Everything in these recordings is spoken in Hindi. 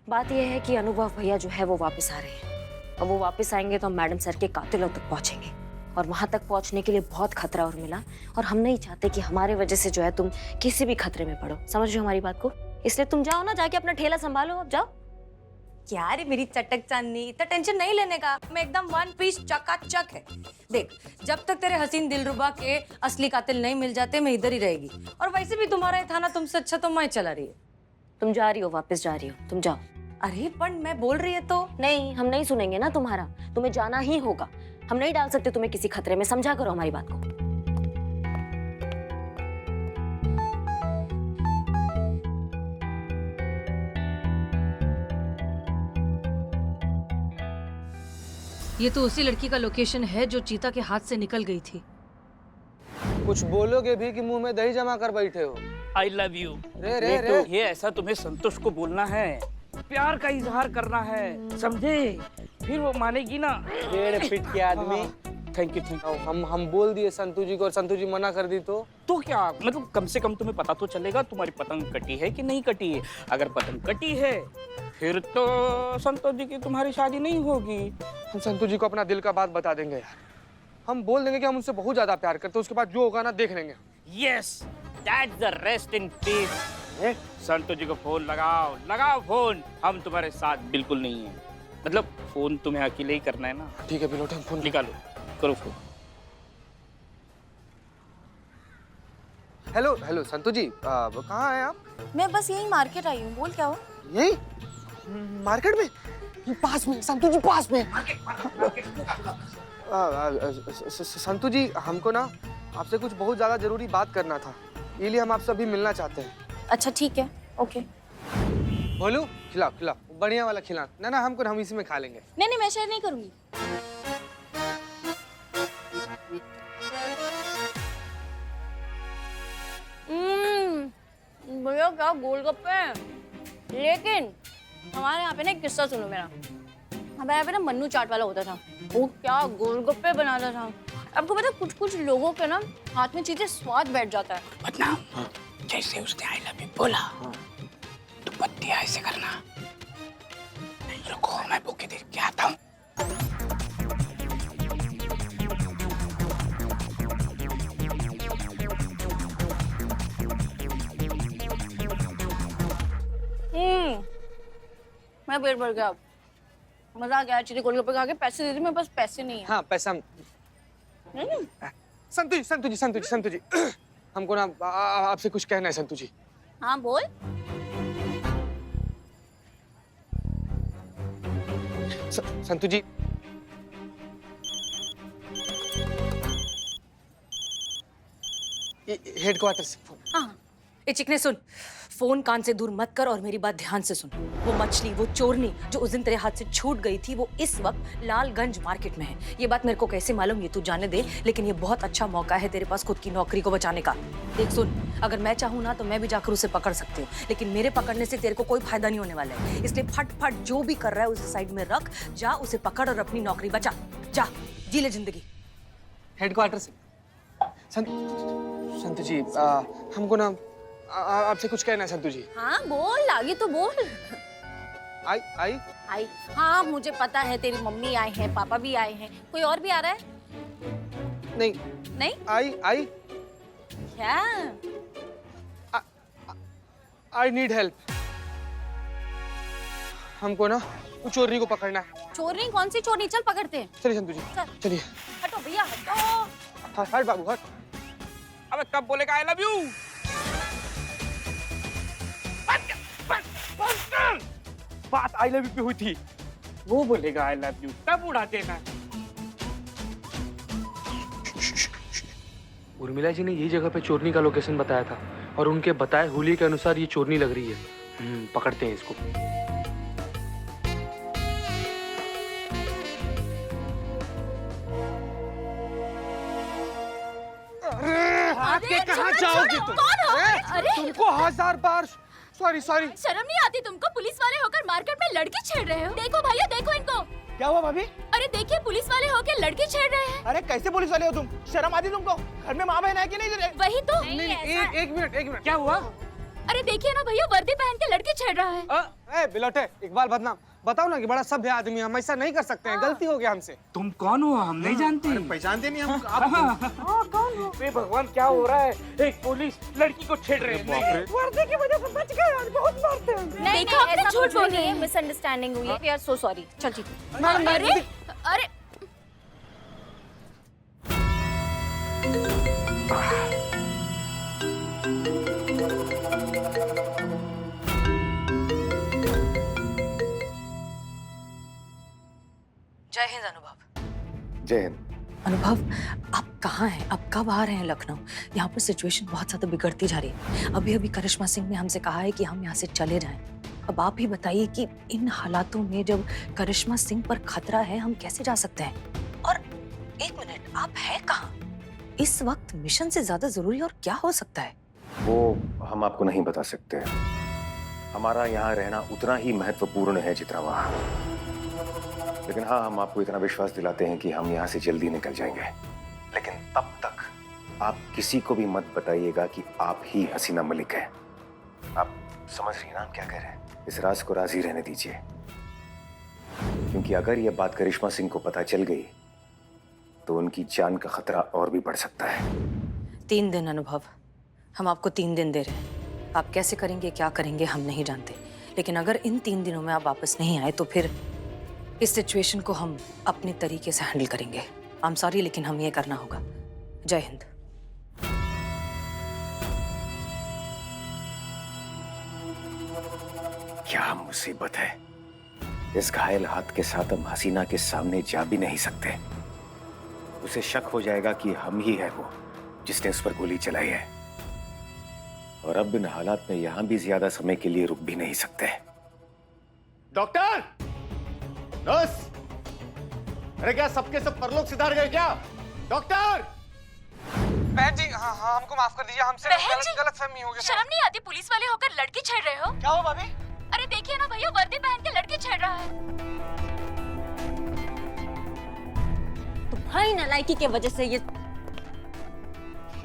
बात यह है कि अनुभव भैया जो है वो वापस आ रहे हैं, और वो वापस आएंगे तो हम मैडम सर के कातिलों तक पहुंचेंगे, और वहां तक पहुंचने के लिए बहुत खतरा और मिला, और हम नहीं चाहते कि हमारे वजह से जो है तुम किसी भी खतरे में पड़ो। समझ रहे हो हमारी बात को? इसलिए तुम जाओ ना, जाके अपना ठेला संभालो, अब जाओ। क्या रे मेरी चटक चांदनी, इतना टेंशन नहीं लेने का, मैं एकदम वन पीस चकाचक है। देख, जब तक तेरे हसीन दिलरुबा के असली कातिल नहीं मिल जाते मैं इधर ही रहेगी, और वैसे भी तुम्हारा ये थाना तुमसे अच्छा तो मैं चला रही है। तुम जा रही हो, वापस जा रही हो, तुम जाओ। अरे पर मैं बोल रही है तो। नहीं, हम नहीं सुनेंगे ना तुम्हारा, तुम्हें जाना ही होगा। हम नहीं डाल सकते तुम्हें किसी खतरे में, समझा करो हमारी बात को। ये तो उसी लड़की का लोकेशन है जो चीता के हाथ से निकल गई थी। कुछ बोलोगे भी कि मुंह में दही जमा कर बैठे हो? I love you. रे रे रे। तो ये ऐसा तुम्हें संतोष को बोलना है, प्यार का इजहार करना है, समझे? फिर वो मानेगी ना। पेड़ पिट के आदमी। Thank you thank you. हम बोल दिए संतू जी को और संतू जी मना कर दी तो क्या मतलब, कम से कम तुम्हें पता तो चलेगा तुम्हारी पतंग कटी है कि नहीं कटी है। अगर पतंग कटी है फिर तो संतोष जी की तुम्हारी शादी नहीं होगी। हम संतू जी को अपना दिल का बात बता देंगे यार। हम बोल देंगे कि हम उनसे बहुत ज्यादा प्यार करते हैं, उसके बाद जो होगा ना देख लेंगे। Yes, that's the rest in peace. Santosh ji को फोन लगाओ, लगाओ फोन। हम तुम्हारे साथ बिल्कुल नहीं है, मतलब फोन तुम्हें अकेले ही करना है ना। ठीक है बिलोटे, हम फोन निकालो, करो फोन। हेलो हेलो संतू जी, कहाँ हैं आप? मैं बस यही मार्केट आई हूँ, बोल क्या हो? यही मार्केट में? पास में संतू जी, पास में। संतू जी, हमको ना आपसे कुछ बहुत ज्यादा जरूरी बात करना था, इसलिए हम आपसे अभी मिलना चाहते हैं। अच्छा ठीक है, ओके। बोलू खिलाओ खिलाओ, बढ़िया वाला खिला। ना ना, हमको हम इसी में खा लेंगे। नहीं मैं शेयर नहीं करूंगी। भैया क्या गोलगप्पे हैं, लेकिन हमारे यहाँ पे ना एक किस्सा सुनो मेरा। हमारे यहाँ पे ना मन्नू चाट वाला होता था, वो क्या गोलगप्पे बनाता था। आपको पता, कुछ कुछ लोगों के ना हाथ में चीजें स्वाद बैठ जाता है। बदनाम, जैसे उसने आई लव यू बोला तो पत्तियां ऐसे करना। रुको, मैं बुके देख के आता हूँ। मैं पेट भर गया, मजा आ गया। चीनी गोलगप्पे खा के पैसे दे दी, मेरे पास पैसे नहीं है। हाँ पैसा। संतू जी संतू जी संतू जी संतू जी, हमको ना आपसे कुछ कहना है संतू जी। हाँ बोल। संतू जी, हेडक्वार्टर से फोन। हाँ, ए चिकने सुन, फोन कान से दूर मत कर और मेरी बात ध्यान से सुन। वो मछली, वो चोरनी जो उस दिन तेरे हाथ से छूट गई थी, वो इस वक्त लालगंज मार्केट में है। ये बात मेरे को कैसे मालूम ये तू जाने दे, लेकिन ये बहुत अच्छा मौका है तेरे पास खुद की नौकरी को बचाने का। देख सुन, अगर मैं चाहूँ ना तो मैं भी जाकर उसे पकड़ सकती हूँ, लेकिन मेरे पकड़ने से तेरे को कोई फायदा नहीं होने वाला है। इसलिए फट जो भी कर रहा है उसे साइड में रख, जा उसे पकड़ और अपनी नौकरी बचा। जा, जी ले जिंदगी। हेडक्वार्टर से। संतू जी, हमको ना आपसे कुछ कहना है संतू जी। हाँ बोल, आगे तो बोल। आई आई आई, हाँ मुझे पता है तेरी मम्मी आए हैं, पापा भी आए हैं, कोई और भी आ रहा है? नहीं नहीं? आई आई क्या? I need help. हमको ना उस चोरनी को पकड़ना है। चोरनी? कौन सी चोरनी? चल पकड़ते हैं। चलिए संतू जी, चल। चलिए। हटो भैया हटो। हट बाबू हट। अबे कब बोलेगा आई लव यू? बात आई लव यू पे हुई थी, वो बोलेगा आई लव यू तब उड़ा देना। उर्मिला जी ने यही जगह पे चोरनी का लोकेशन बताया था, और उनके बताए हुलिये के अनुसार ये चोरनी लग रही है। पकड़ते हैं इसको। अरे कहाँ जाओगे तुम? अरे तुमको 1000 बार सॉरी। शर्म नहीं आती तुमको? पुलिस वाले होकर मार्केट में लड़की छेड़ रहे हो। देखो भैया, देखो इनको। क्या हुआ भाभी? अरे देखिए, पुलिस वाले होकर लड़की छेड़ रहे हैं। अरे कैसे पुलिस वाले हो तुम? शर्म आती तुमको? घर में माँ बहन है कि नहीं? वही तो। एक मिनट क्या हुआ? अरे देखिए ना भैया, वर्दी पहन के लड़की छेड़ रहा है। ए बिलोटे, इकबाल बदनाम, बताओ ना कि बड़ा सभ्य आदमी, हम ऐसा नहीं कर सकते हैं, गलती हो गया हमसे। तुम कौन हो? हम नहीं जानते। पहचानते नहीं हम आप। कौन हो? अरे भगवान, क्या हो रहा है? एक पुलिस लड़की को छेड़ रहे हैं। वर्दी की वजह से बच गए आज, बहुत मारते हैं। नहीं नहीं, ऐसा झूठ बोल रही है, मिसअंडरस्टैंडिंग हुई है। We are so sorry. चल ठीक है। अरे अरे जय हिंद अनुभव। जय हिंद। अनुभव, आप कहाँ हैं? आप कब आ रहे हैं लखनऊ? यहाँ पर सिचुएशन बहुत ज्यादा बिगड़ती जा रही है। अभी अभी करिश्मा सिंह ने हमसे कहा है कि हम यहाँ से चले जाएं। अब आप ही बताइए कि इन हालातों में जब करिश्मा सिंह पर खतरा है, हम कैसे जा सकते हैं? और एक मिनट, आप हैं कहाँ? इस वक्त मिशन से ज्यादा जरूरी और क्या हो सकता है? वो हम आपको नहीं बता सकते। हमारा यहाँ रहना उतना ही महत्वपूर्ण है जितना वहाँ। लेकिन हाँ, हम आपको इतना विश्वास दिलाते हैं कि हम यहाँ से जल्दी निकल जाएंगे। लेकिन तब तक आप किसी को भी मत बताइएगा कि आप ही हसीना मलिक हैं। आप समझ रही हैं ना हम क्या कह रहे हैं? इस राज को राज ही रहने दीजिए, क्योंकि अगर ये बात करिश्मा सिंह को पता चल गई तो उनकी जान का खतरा और भी बढ़ सकता है। 3 दिन अनुभव, हम आपको 3 दिन दे रहे हैं। आप कैसे करेंगे, क्या करेंगे, हम नहीं जानते। लेकिन अगर इन 3 दिनों में आप वापस नहीं आए तो फिर इस सिचुएशन को हम अपने तरीके से हैंडल करेंगे। आई एम सॉरी, लेकिन हम ये करना होगा। जय हिंद। क्या मुसीबत है! इस घायल हाथ के साथ हम हसीना के सामने जा भी नहीं सकते। उसे शक हो जाएगा कि हम ही है वो जिसने उस पर गोली चलाई है। और अब इन हालात में यहां भी ज्यादा समय के लिए रुक भी नहीं सकते। डॉक्टर, नर्स, अरे क्या सबके सब परलोक सिधार गए क्या? डॉक्टर! बहन जी, हाँ हाँ, हमको माफ कर दीजिए, हमसे गलतफहमी हो गई। शर्म नहीं आती पुलिस वाले होकर लड़की छेड़ रहे हो? क्या हो भाभी? अरे देखिए ना भैया, वर्दी पहन के लड़की छेड़ रहा है। तुम्हारी नालायकी के वजह से ये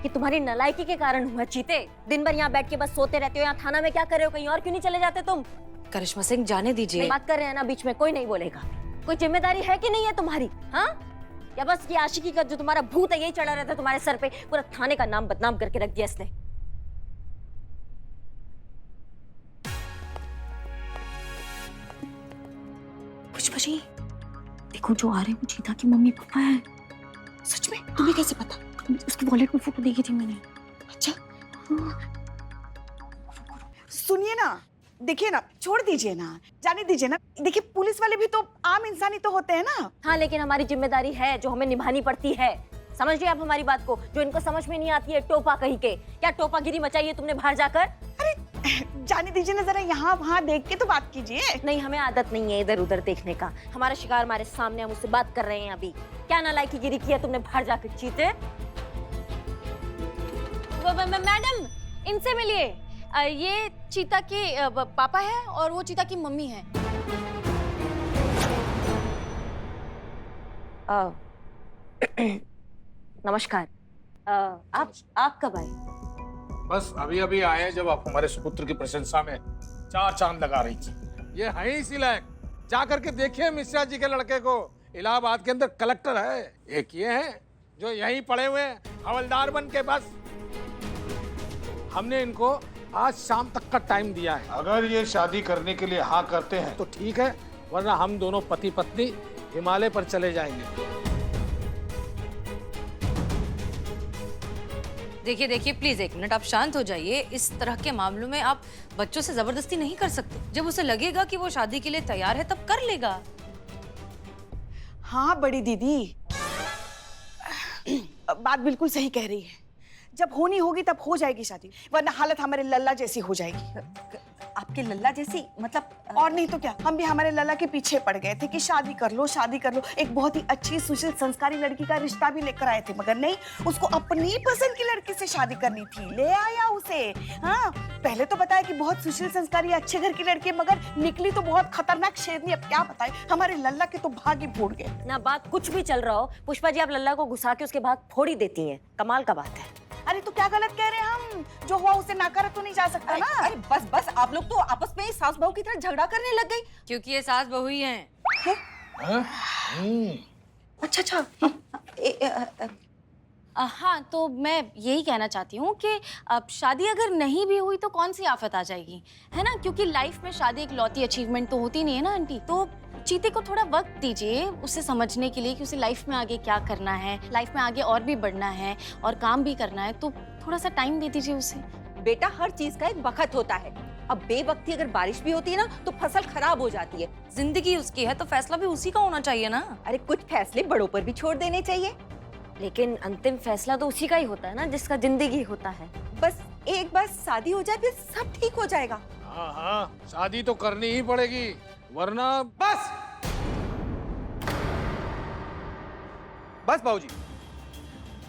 तुम्हारी नालायकी के कारण हुआ। चीते, दिन भर यहाँ बैठ के बस सोते रहते हो। यहाँ थाना में क्या कर रहे हो? कहीं और क्यों नहीं चले जाते तुम? करिश्मा सिंह, जाने दीजिए। बात कर रहे हैं ना, बीच में कोई नहीं बोलेगा। कोई जिम्मेदारी है कि नहीं है तुम्हारी? हाँ, या बस ये आशिकी का जो तुम्हारा भूत है यही चढ़ा रहता है तुम्हारे सर पे? पूरा थाने का नाम बदनाम करके रख दिया इसने। पुष्पा जी, देखो जो आ रहे हैं वो चीता की मम्मी पापा है। सच में? तुम्हें कैसे पता? उसकी वॉलेट में फोटो देखी थी मैंने। अच्छा, सुनिए ना, देखिए ना, छोड़ दीजिए ना, जाने दीजिए ना। देखिए, पुलिस वाले भी तो आम इंसान ही तो होते हैं ना। हाँ, लेकिन हमारी जिम्मेदारी है जो हमें निभानी पड़ती है। समझ गए आप हमारी बात को? जो इनको समझ में नहीं आती है टोपा कहीं के। क्या टोपागिरी मचाई है तुमने बाहर जाकर? अरे जाने दीजिए ना, जरा यहाँ वहाँ देख के तो बात कीजिए। नहीं, हमें आदत नहीं है इधर उधर देखने का। हमारा शिकार हमारे सामने, हम उससे बात कर रहे हैं अभी। क्या नालायकी गिरी की है तुमने बाहर जाकर? चीते, मैडम, इनसे मिलिए। ये चीता के पापा है और वो चीता की मम्मी है। नमस्कार। आप कब आए? बस अभी अभी आए हैं, जब आप हमारे सुपुत्र की प्रशंसा में 4 चांद लगा रही थी। ये है ही इसी लायक। जा करके देखिए मिश्रा जी के लड़के को। इलाहाबाद के अंदर कलेक्टर है। एक ये है जो यहीं पड़े हुए हैं हवलदार बन के। बस हमने इनको आज शाम तक का टाइम दिया है। अगर ये शादी करने के लिए हाँ करते हैं तो ठीक है, वरना हम दोनों पति पत्नी हिमालय पर चले जाएंगे। देखिए देखिए, प्लीज 1 मिनट, आप शांत हो जाइए। इस तरह के मामलों में आप बच्चों से जबरदस्ती नहीं कर सकते। जब उसे लगेगा कि वो शादी के लिए तैयार है तब कर लेगा। हाँ बड़ी दीदी, बात बिल्कुल सही कह रही है। जब होनी होगी तब हो जाएगी शादी, वरना हालत हमारे लल्ला जैसी हो जाएगी। आपके लल्ला जैसी मतलब? और नहीं तो क्या, हम भी हमारे लल्ला के पीछे पड़ गए थे कि शादी कर लो, शादी कर लो। एक बहुत ही अच्छी सुशील संस्कारी लड़की का रिश्ता भी लेकर आए थे, मगर नहीं, उसको अपनी पसंद की लड़की से शादी करनी थी। ले आया उसे। हाँ, पहले तो बताया कि बहुत सुशील संस्कारी अच्छे घर की लड़की है, मगर निकली तो बहुत खतरनाक शेरनी। अब क्या बताए, हमारे लल्ला के तो भाग ही फूट गए। ना बात कुछ भी चल रहा हो पुष्पा जी, आप लल्ला को घुसा के उसके भाग फोड़ ही देती हैं। कमाल का बात है। अरे तो क्या गलत कह रहे हैं हम? जो हुआ उसे नाकारा तो नहीं जा सकता ना। अरे बस बस, आप लोग तो आपस में ही सास बहू की तरह झगड़ा करने लग गई। क्योंकि ये सास बहू ही हैं। अच्छा अच्छा। हाँ, तो मैं यही कहना चाहती हूँ कि अब शादी अगर नहीं भी हुई तो कौन सी आफत आ जाएगी, है ना? क्योंकि लाइफ में शादी एक लौती अचीवमेंट तो होती नहीं है ना आंटी। तो चीते को थोड़ा वक्त दीजिए उसे समझने के लिए कि उसे लाइफ में आगे क्या करना है, लाइफ में आगे और भी बढ़ना है और काम भी करना है, तो थोड़ा सा टाइम दे दीजिए उसे। बेटा, हर चीज का एक वक्त होता है। अब बेवक्ती अगर बारिश भी होती है ना तो फसल खराब हो जाती है। जिंदगी उसकी है तो फैसला भी उसी का होना चाहिए ना। अरे कुछ फैसले बड़ों पर भी छोड़ देने चाहिए। लेकिन अंतिम फैसला तो उसी का ही होता है ना जिसका जिंदगी होता है। बस एक बार शादी हो जाए फिर सब ठीक हो जाएगा। हाँ हाँ, शादी तो करनी ही पड़ेगी, वरना बस बस बाबूजी,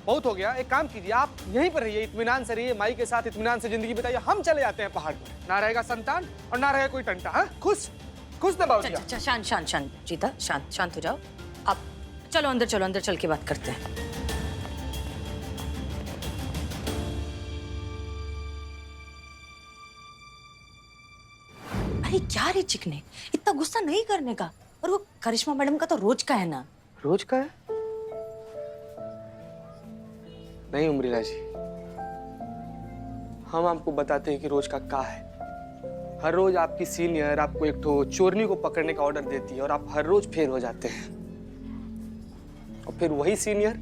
बहुत हो गया। एक काम कीजिए, आप यहीं पर रहिए, इत्मीनान से रहिए, माई के साथ इत्मीनान से जिंदगी बिताइए। हम चले जाते हैं पहाड़ पर, ना रहेगा संतान और ना रहेगा कोई टंटा। हाँ, खुश खुश ना बाबूजी? अच्छा, शांत शांत शांत चीता, शांत शांत हो जाओ। अब चलो अंदर चल के बात करते हैं। अरे क्या रे चिकने, इतना गुस्सा नहीं करने का। और वो करिश्मा मैडम का तो रोज का है ना। रोज का है? नहीं उम्रिला जी, हम आपको बताते हैं कि रोज का है। हर रोज आपकी सीनियर आपको एक ठो चोरनी को पकड़ने का ऑर्डर देती है और आप हर रोज फेल हो जाते हैं। और फिर वही सीनियर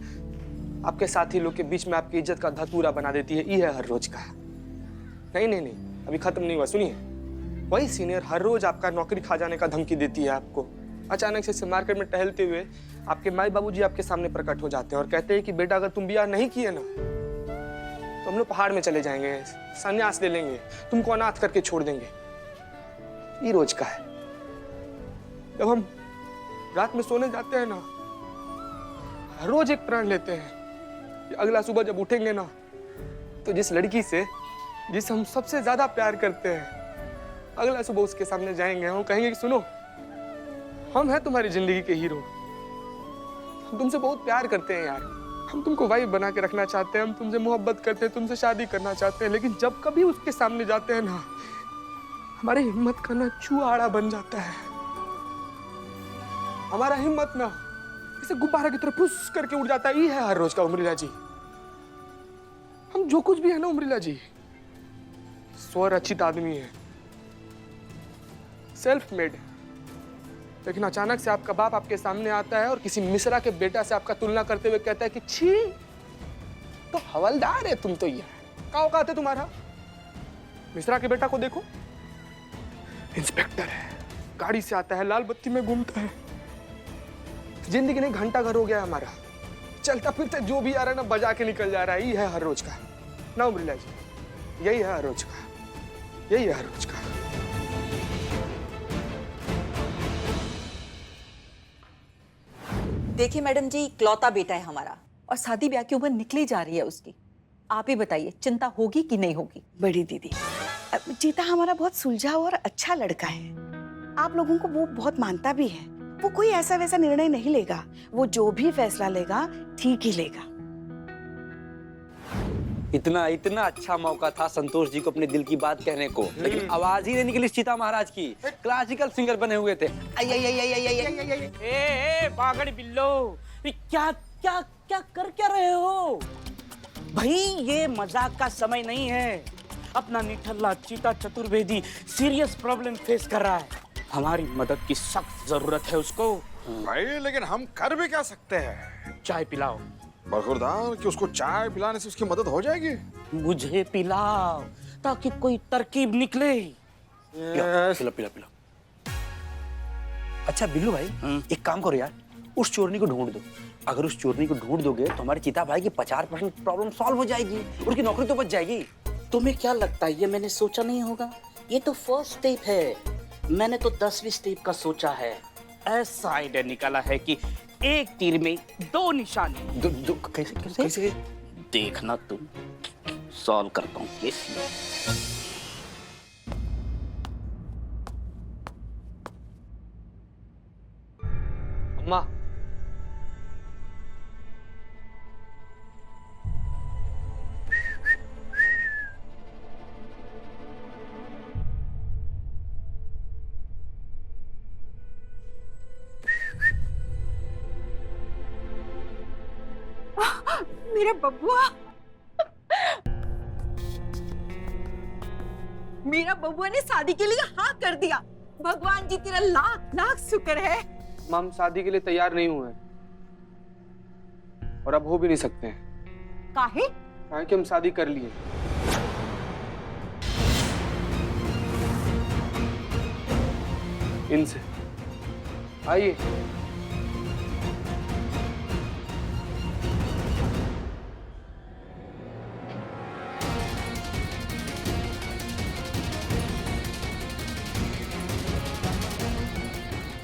आपके साथी लोग के बीच में आपकी इज्जत का धतूरा बना देती है। ये है हर रोज का। नहीं नहीं नहीं, अभी खत्म नहीं हुआ, सुनिए। वही सीनियर हर रोज आपका नौकरी खा जाने का धमकी देती है आपको। अचानक से मार्केट में टहलते हुए आपके माई बाबूजी आपके सामने प्रकट हो जाते हैं और कहते हैं कि बेटा अगर तुम ब्याह नहीं किए ना तो हम लोग पहाड़ में चले जाएंगे, संन्यास ले लेंगे, तुमको अनाथ करके छोड़ देंगे। ये रोज का है। जब हम रात में सोने जाते हैं ना, हर रोज एक प्रण लेते हैं कि अगला सुबह जब उठेंगे ना तो जिस लड़की से जिसे हम सबसे ज्यादा प्यार करते हैं, अगला सुबह उसके सामने जाएंगे, हम कहेंगे कि सुनो, हम हैं तुम्हारी जिंदगी के हीरो, हम तुमसे बहुत प्यार करते हैं यार, हम तुमको वाइफ बना के रखना चाहते हैं, हम तुमसे मोहब्बत करते हैं, तुमसे शादी करना चाहते हैं। लेकिन जब कभी उसके सामने जाते हैं ना, हमारी हिम्मत का ना चूहाड़ा बन जाता है। हमारा हिम्मत ना जैसे गुब्बारा की तरह फुस करके उड़ जाता है। ये है हर रोज का उम्रिला जी। हम जो कुछ भी है ना उम्रिला जी, स्वरचित आदमी है, सेल्फ मेड। लेकिन अचानक से आपका बाप आपके सामने आता है और किसी मिश्रा के बेटा से आपका तुलना करते हुए कहता है कि छी, तो हवलदार है तुम तो। ये क्या औकात है तुम्हारा? मिश्रा के बेटा को देखो, इंस्पेक्टर है, गाड़ी से आता है, लाल बत्ती में घूमता है। जिंदगी नहीं घंटा घर हो गया हमारा, चलता फिरता जो भी आ रहा है ना बजा के निकल जा रहा है। यही है हर रोज का ना उम्रिला जी, यही है हर रोज का, यही है हर रोज का। देखिए मैडम जी, इकलौता बेटा है हमारा और शादी ब्याह की उम्र निकली जा रही है उसकी। आप ही बताइए, चिंता होगी कि नहीं होगी? बड़ी दीदी, चीता हमारा बहुत सुलझा और अच्छा लड़का है। आप लोगों को वो बहुत मानता भी है। वो कोई ऐसा वैसा निर्णय नहीं लेगा, वो जो भी फैसला लेगा ठीक ही लेगा। इतना इतना अच्छा मौका था संतोष जी को अपने दिल की बात कहने को, लेकिन आवाज ही नहीं निकली सीता महाराज की। क्लासिकल सिंगर बने हुए थे। ए बागड़ बिल्लो, क्या क्या क्या कर क्या रहे हो भाई? ये मजाक का समय नहीं है। अपना निठल्ला चीता चतुर्वेदी सीरियस प्रॉब्लम फेस कर रहा है, हमारी मदद की सख्त जरूरत है उसको। भाई लेकिन हम कर भी क्या सकते हैं? चाय पिलाओ। बरखुरदार कि उसको चाय पिलाने से उसकी मदद हो जाएगी? मुझे पिलाओ ताकि कोई तरकीब निकले। पिला पिला पिला। अच्छा बिल्लू भाई, एक काम करो यार, उस चोरनी को ढूंढ दो। अगर उस चोरनी को ढूंढ दोगे तो हमारे चीता भाई की 50% प्रॉब्लम सॉल्व हो जाएगी, उनकी नौकरी तो बच जाएगी। तुम्हें क्या लगता है ये मैंने सोचा नहीं होगा? ये तो फर्स्ट स्टेप है, मैंने तो 10वीं स्टेप का सोचा है। ऐसा आइडिया निकाला है कि एक तीर में दो निशाने। कैसे कैसे कैसे? देखना तुम, सॉल्व करता हूँ केस। अम्मा, मेरा बबुआ, मेरा बबुआ ने शादी के लिए हाँ कर दिया। भगवान जी तेरा लाख लाख शुक्र है। हम शादी के लिए तैयार नहीं हुए हैं और अब हो भी नहीं सकते हैं। काहे? काहे कि हम शादी कर लिए। इनसे। आइए।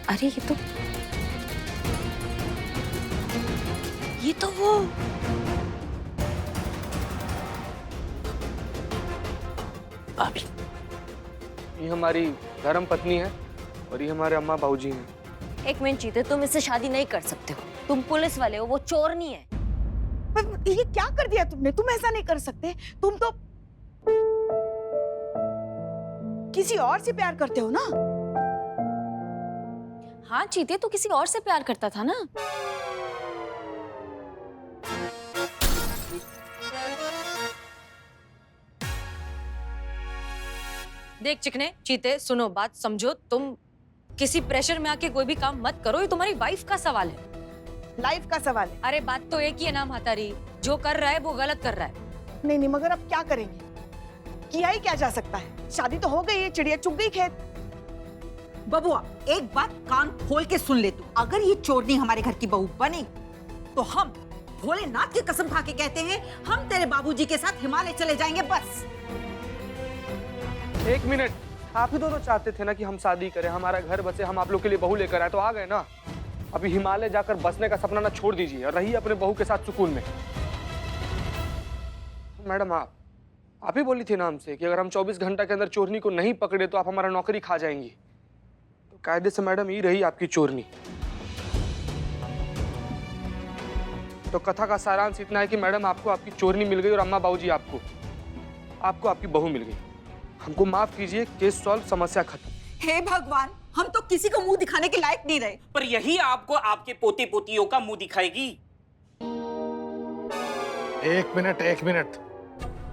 अरे ये तो वो भाभी, ये हमारी धर्म पत्नी है और ये हमारे अम्मा बाबूजी हैं। एक मिनट जीते, तुम इससे शादी नहीं कर सकते हो। तुम पुलिस वाले हो, वो चोर नहीं है। पर ये क्या कर दिया तुमने? तुम ऐसा नहीं कर सकते। तुम तो किसी और से प्यार करते हो ना? हाँ चीते, तो किसी और से प्यार करता था ना। देख चिकने, चीते, सुनो बात समझो। तुम किसी प्रेशर में आके कोई भी काम मत करो, ये तुम्हारी वाइफ का सवाल है। लाइफ का सवाल है। अरे बात तो एक ही है ना म्हातारी, जो कर रहा है वो गलत कर रहा है। नहीं, मगर अब क्या करेंगे? किया ही क्या जा सकता है? शादी तो हो गई है, चिड़िया चुग गई खेत। बबुआ, एक बात कान खोल के सुन ले तू। अगर ये चोरनी हमारे घर की बहू बनी तो हम भोलेनाथ की कसम खा के कहते हैं, हम तेरे बाबूजी के साथ हिमालय चले जाएंगे बस। एक मिनट, आप ही दोनों चाहते थे ना कि हम शादी करें, हमारा घर बसे, हम आप लोग के लिए बहू लेकर आए, तो आ गए ना। अभी हिमालय जाकर बसने का सपना ना छोड़ दीजिए और रहिए अपने बहू के साथ सुकून में। मैडम, आप ही बोली थी ना हमसे कि अगर हम 24 घंटा के अंदर चोरनी को नहीं पकड़े तो आप हमारा नौकरी खा जाएंगी। तो कायदे से मैडम ये रही आपकी चोरनी। तो कथा का सारांश इतना है कि मैडम आपको आपकी चोरनी मिल गई और अम्मा बाबूजी आपको आपकी बहू मिल गई। हमको माफ कीजिए, केस सॉल्व, समस्या खत्म। हे भगवान, हम तो किसी को मुंह दिखाने के लायक नहीं रहे। पर यही आपको आपके पोते पोतियों का मुंह दिखाएगी। एक मिनट,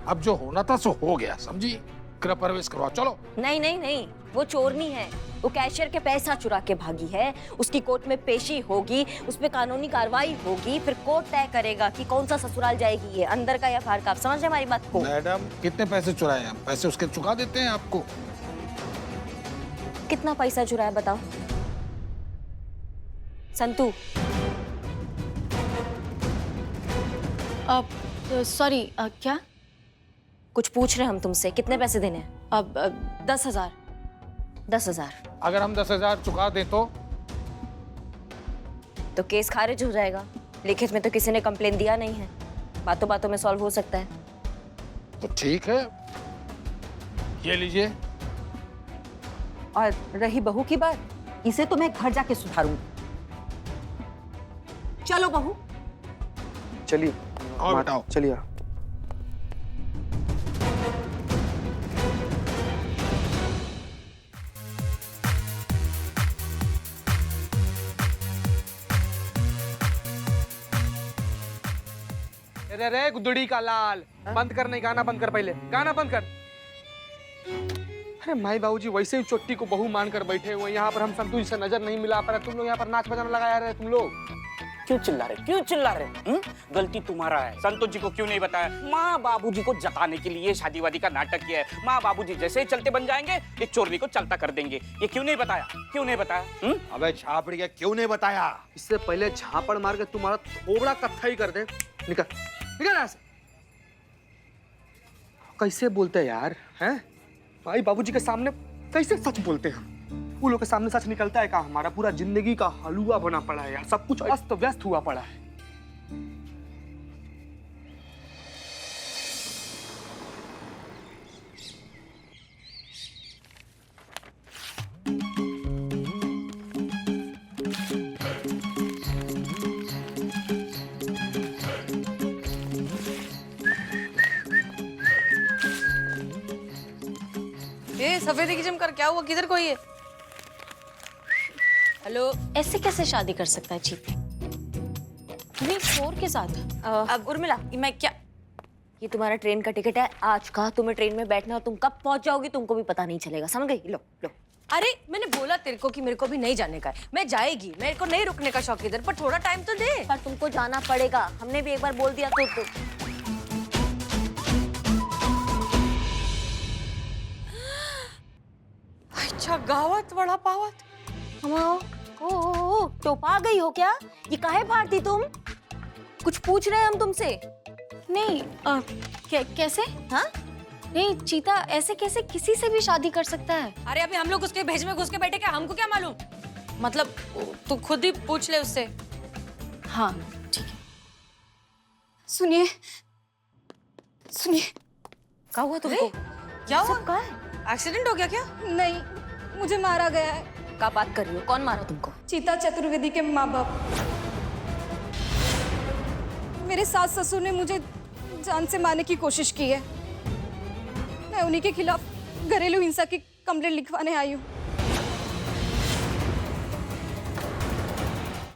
अब जो होना था सो हो गया, समझी? गृह प्रवेश करवाओ, चलो। नहीं, वो चोरनी है। वो कैशियर के पैसा चुरा के भागी है। उसकी कोर्ट में पेशी होगी, उस पे कानूनी कार्रवाई होगी, फिर कोर्ट तय करेगा कि कौन सा ससुराल जाएगी, ये अंदर का या बाहर का। आप समझ रहे हमारी बात को? मैडम, कितने पैसे चुराए हम? पैसे उसके चुका देते हैं आपको। कितना पैसा चुराया बताओ संतू। सॉरी, क्या? कुछ पूछ रहे हम तुमसे, कितने पैसे देने हैं? अब 10,000। 10,000 अगर हम 10,000 चुका दें तो केस खारिज हो जाएगा। लिखित में तो किसी ने कंप्लेन दिया नहीं है, बातों बातों में सॉल्व हो सकता है। तो ठीक है, ये लीजिए। और रही बहू की बात, इसे तो मैं घर जाके सुधारूंगी। चलो बहू, चलिए। आओ बेटा, आओ। चलिए। रे गुदड़ी का लाल, बंद कर। नहीं, गाना बंद कर, पहले गाना बंद कर। अरे माई बाबूजी वैसे ही चोटी को बहू मानकर बैठे हुए, यहाँ पर हम संतू जी से नजर नहीं मिला पर तुम लोग यहाँ पर नाच बजाना लगाया रहे। तुम लोग क्यों चिल्ला रहे? गलती तुम्हारा है। संतोष जी को क्यों नहीं बताया? माँ बाबूजी को जताने के लिए शादी वादी का नाटक किया है। माँ बाबूजी जैसे ही चलते बन जाएंगे, ये चोरनी को चलता कर देंगे। ये क्यों नहीं बताया? अबे छापड़िया, क्यों नहीं बताया? इससे पहले झापड़ मार के तुम्हारा थोबड़ा कत्था ही कर दे। निकल यहाँ से। कैसे बोलते हैं यार, हैं? भाई बाबूजी के सामने कैसे सच बोलते हैं? वो लोग के सामने सच निकलता है क्या? हमारा पूरा जिंदगी का हलवा बना पड़ा है यार, सब कुछ अस्त व्यस्त हुआ पड़ा है। सफेदी की चमकर, क्या हुआ? किधर कोई है? हेलो। ऐसे कैसे शादी कर सकता है चीते? नहीं, चोर के साथ। अब उर्मिला, मैं क्या? ये तुम्हारा ट्रेन का टिकट है आज का। तुम्हें ट्रेन में बैठना और तुम कब पहुंच जाओगी तुमको भी पता नहीं चलेगा, समझ गई? लो लो। अरे मैंने बोला तेरे को कि मेरे को भी नहीं जाने का है। मैं जाएगी, मेरे को नहीं रुकने का शौक इधर, पर थोड़ा टाइम तो दे। पर तुमको जाना पड़ेगा, हमने भी एक बार बोल दिया तो। अच्छा गावत बड़ा पावत। ओ, टोपा गई हो क्या? ये काहे फाड़ती तुम? कुछ पूछ रहे हैं हम तुमसे। नहीं, कैसे? हाँ? नहीं, चीता ऐसे कैसे किसी से भी शादी कर सकता है? अरे अभी हम लोग उसके भेज में घुस के बैठे, क्या हमको क्या मालूम? मतलब तू खुद ही पूछ ले उससे। हाँ ठीक है। सुनिए सुनिए। क्या हुआ तुमको? क्या हुआ? कहाँ है? एक्सीडेंट हो गया क्या? नहीं, मुझे मारा गया है। क्या बात कर रही हो? कौन मारा तुमको? चीता चतुर्वेदी के माँ बाप। मेरे सास ससुर ने मुझे जान से मारने की कोशिश की है। मैं उन्हीं के खिलाफ घरेलू हिंसा की कंप्लेंट लिखवाने आई हूँ।